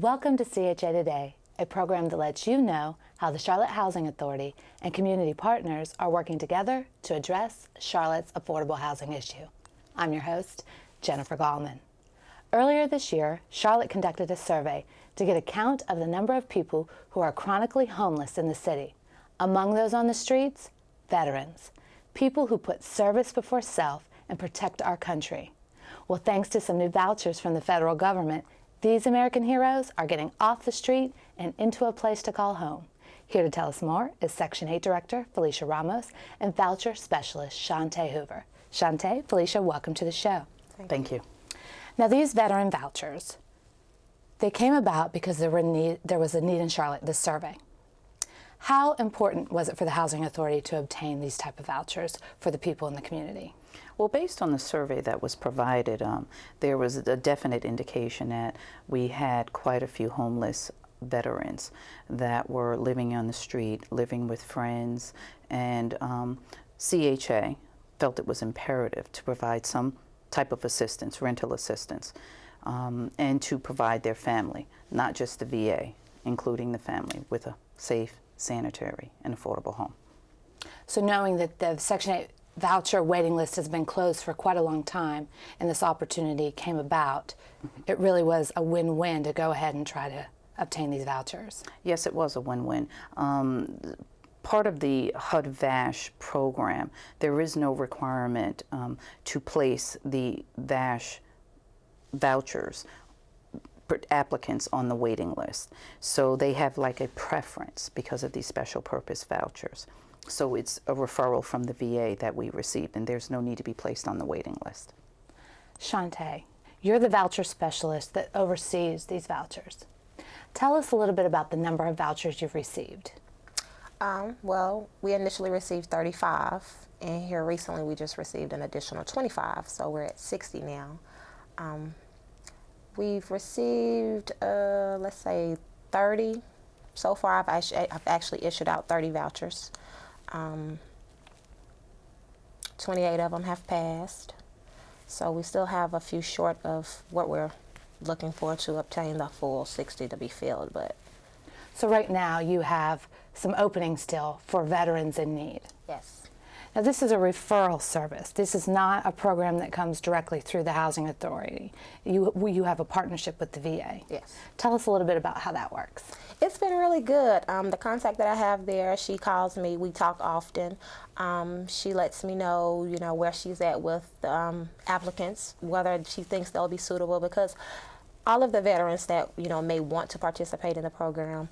Welcome to CHA Today, a program that lets you know how the Charlotte Housing Authority and community partners are working together to address Charlotte's affordable housing issue. I'm your host, Jennifer Gallman. Earlier this year, Charlotte conducted a survey to get a count of the number of people who are chronically homeless in the city. Among those on the streets, veterans, people who put service before self and protect our country. Well, thanks to some new vouchers from the federal government, these American heroes are getting off the street and into a place to call home. Here to tell us more is Section 8 Director Felicia Ramos and Voucher Specialist Shonte Hoover. Shonte, Felicia, welcome to the show. Thank you. Now, these veteran vouchers, they came about because there was a need in Charlotte, this survey. How important was it for the Housing Authority to obtain these type of vouchers for the people in the community? Well, based on the survey that was provided, there was a definite indication that we had quite a few homeless veterans that were living on the street, living with friends, and CHA felt it was imperative to provide some type of assistance, rental assistance, and to provide their family, not just the VA, including the family, with a safe, sanitary, and affordable home. So knowing that the Section 8 voucher waiting list has been closed for quite a long time and this opportunity came about, it really was a win-win to go ahead and try to obtain these vouchers. Yes, it was a win-win. Part of the HUD-VASH program, there is no requirement to place the VASH vouchers applicants on the waiting list. So they have like a preference because of these special purpose vouchers. So it's a referral from the VA that we received, and there's no need to be placed on the waiting list. Shonte, you're the voucher specialist that oversees these vouchers. Tell us a little bit about the number of vouchers you've received. Well, we initially received 35, and here recently we just received an additional 25, so we're at 60 now. We've received, let's say, 30. So far, I've actually issued out 30 vouchers. 28 of them have passed, so we still have a few short of what we're looking for to obtain the full 60 to be filled. But so right now you have some openings still for veterans in need. yes. Now, this is a referral service. This is not a program that comes directly through the Housing Authority. You have a partnership with the VA. Yes. Tell us a little bit about how that works. It's been really good. The contact that I have there, she calls me. We talk often. She lets me know, where she's at with applicants, whether she thinks they'll be suitable, because all of the veterans that, may want to participate in the program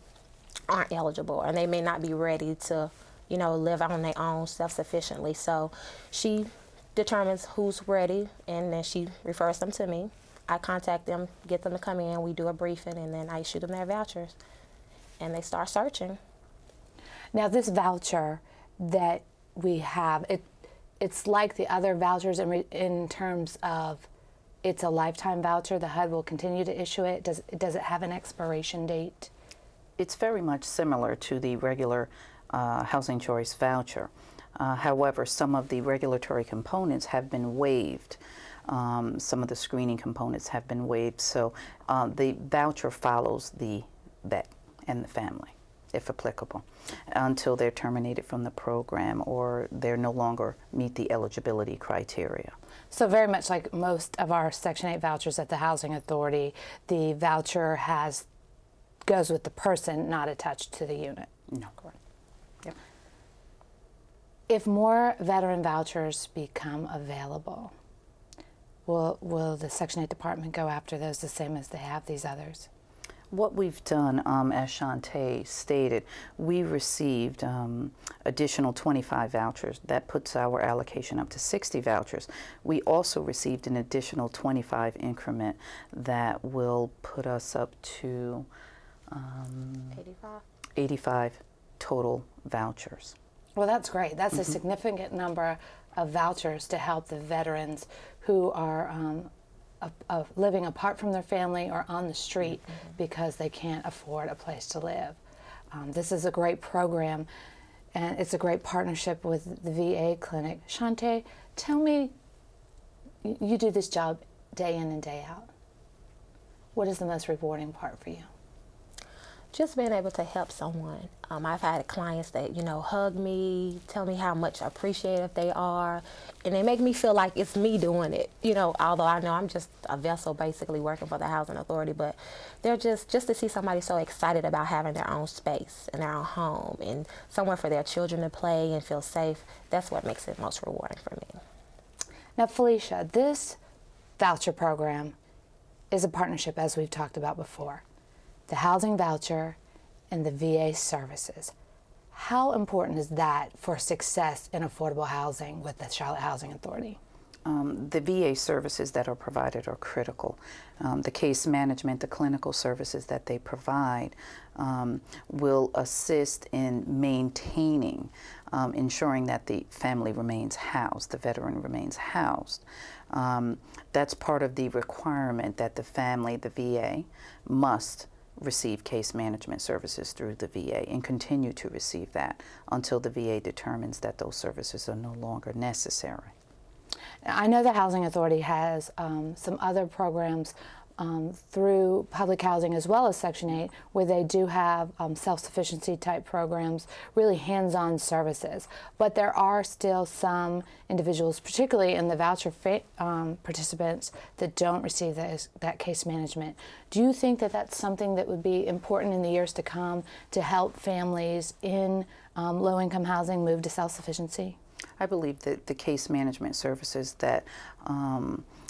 aren't eligible, and they may not be ready to live on their own self-sufficiently. So she determines who's ready, and then she refers them to me. I contact them, get them to come in, we do a briefing, and then I issue them their vouchers, and they start searching. Now, this voucher that we have, it's like the other vouchers in terms of it's a lifetime voucher. The HUD will continue to issue it. Does it have an expiration date? It's very much similar to the regular Housing Choice voucher. However, some of the regulatory components have been waived. Some of the screening components have been waived. So the voucher follows the vet and the family, if applicable, until they're terminated from the program or they're no longer meet the eligibility criteria. So very much like most of our Section 8 vouchers at the Housing Authority, the voucher goes with the person, not attached to the unit. No, correct. Yep. If more veteran vouchers become available, will the Section 8 department go after those the same as they have these others? What we've done, as Shonte stated, we received additional 25 vouchers. That puts our allocation up to 60 vouchers. We also received an additional 25 increment that will put us up to 85 total vouchers. Well, that's great. That's a significant number of vouchers to help the veterans who are living apart from their family or on the street because they can't afford a place to live. This is a great program, and it's a great partnership with the VA clinic. Shonte, tell me, you do this job day in and day out. What is the most rewarding part for you? just being able to help someone. I've had clients that, hug me, tell me how much appreciative they are, and they make me feel like it's me doing it, although I know I'm just a vessel basically working for the Housing Authority, but they're just to see somebody so excited about having their own space and their own home and somewhere for their children to play and feel safe, that's what makes it most rewarding for me. Now, Felicia, this voucher program is a partnership, as we've talked about before. The housing voucher and the VA services. How important is that for success in affordable housing with the Charlotte Housing Authority? The VA services that are provided are critical. The case management, the clinical services that they provide will assist in maintaining, ensuring that the family remains housed, the veteran remains housed. That's part of the requirement that the family, the VA, must receive case management services through the VA and continue to receive that until the VA determines that those services are no longer necessary. I know the Housing Authority has some other programs through public housing as well as Section 8 where they do have self-sufficiency type programs, really hands-on services. But there are still some individuals, particularly in the voucher participants, that don't receive that case management. Do you think that that's something that would be important in the years to come to help families in low-income housing move to self-sufficiency? I believe that the case management services that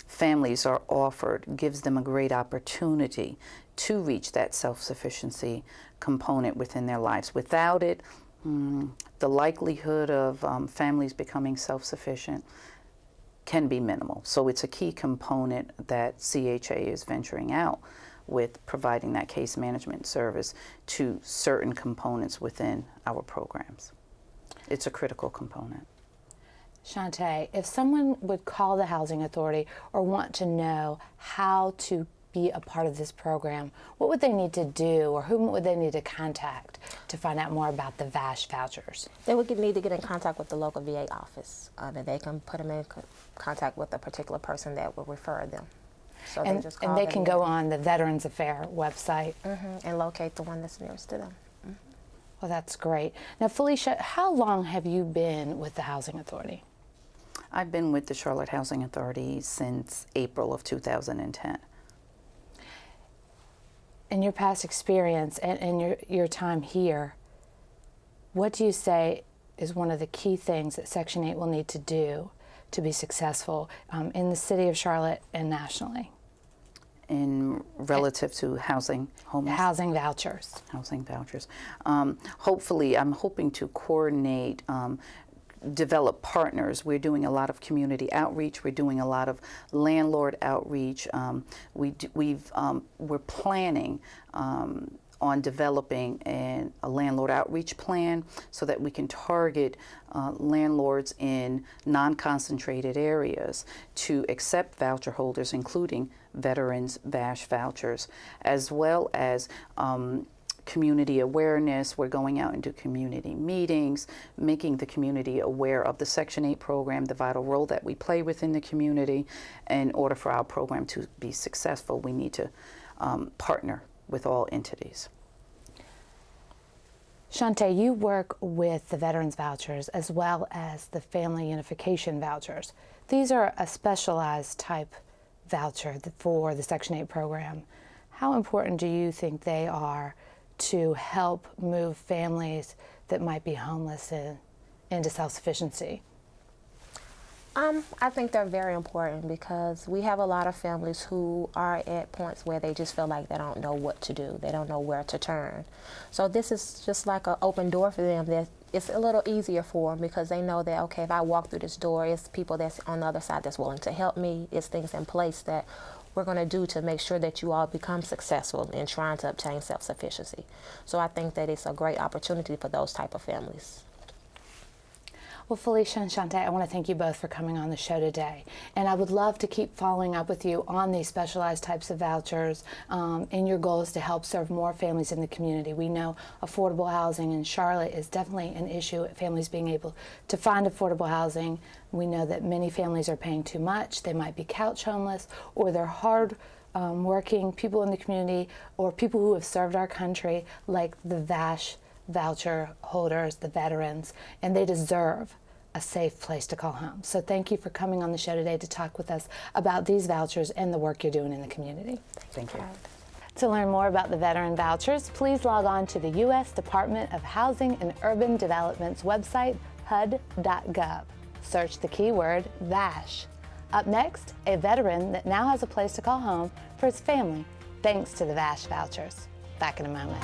families are offered gives them a great opportunity to reach that self-sufficiency component within their lives. Without it, the likelihood of families becoming self-sufficient can be minimal. So it's a key component that CHA is venturing out with providing that case management service to certain components within our programs. It's a critical component. Shonte, if someone would call the Housing Authority or want to know how to be a part of this program, what would they need to do or whom would they need to contact to find out more about the VASH vouchers? They would need to get in contact with the local VA office, and they can put them in contact with a particular person that will refer them. So and, they just call and they can go on the Veterans Affairs website and locate the one that's nearest to them. Well, that's great. Now, Felicia, how long have you been with the Housing Authority? I've been with the Charlotte Housing Authority since April of 2010. In your past experience and your time here, what do you say is one of the key things that Section 8 will need to do to be successful in the city of Charlotte and nationally? In relative to housing, homeless? Housing vouchers. Housing vouchers. Hopefully, I'm hoping to coordinate, develop partners. We're doing a lot of community outreach. We're doing a lot of landlord outreach. We're planning on developing a landlord outreach plan so that we can target landlords in non-concentrated areas to accept voucher holders, including veterans, VASH vouchers, as well as community awareness. We're going out into community meetings, making the community aware of the Section 8 program, the vital role that we play within the community. In order for our program to be successful, we need to partner with all entities. Shonte, you work with the Veterans Vouchers as well as the Family Unification Vouchers. These are a specialized type voucher for the Section 8 program. How important do you think they are to help move families that might be homeless into self-sufficiency? I think they're very important because we have a lot of families who are at points where they just feel like they don't know what to do. They don't know where to turn. So this is just like an open door for them. That it's a little easier for them because they know that, okay, if I walk through this door, it's people that's on the other side that's willing to help me. It's things in place that we're going to do to make sure that you all become successful in trying to obtain self-sufficiency. So I think that it's a great opportunity for those type of families. Well, Felicia and Shonte, I want to thank you both for coming on the show today. And I would love to keep following up with you on these specialized types of vouchers and your goals to help serve more families in the community. We know affordable housing in Charlotte is definitely an issue, families being able to find affordable housing. We know that many families are paying too much. They might be couch homeless, or they're hard working people in the community, or people who have served our country, like the voucher holders, the veterans, and they deserve a safe place to call home. So thank you for coming on the show today to talk with us about these vouchers and the work you're doing in the community. Thank you. To learn more about the veteran vouchers, please log on to the U.S. Department of Housing and Urban Development's website, hud.gov. Search the keyword VASH. Up next, a veteran that now has a place to call home for his family thanks to the VASH vouchers. Back in a moment.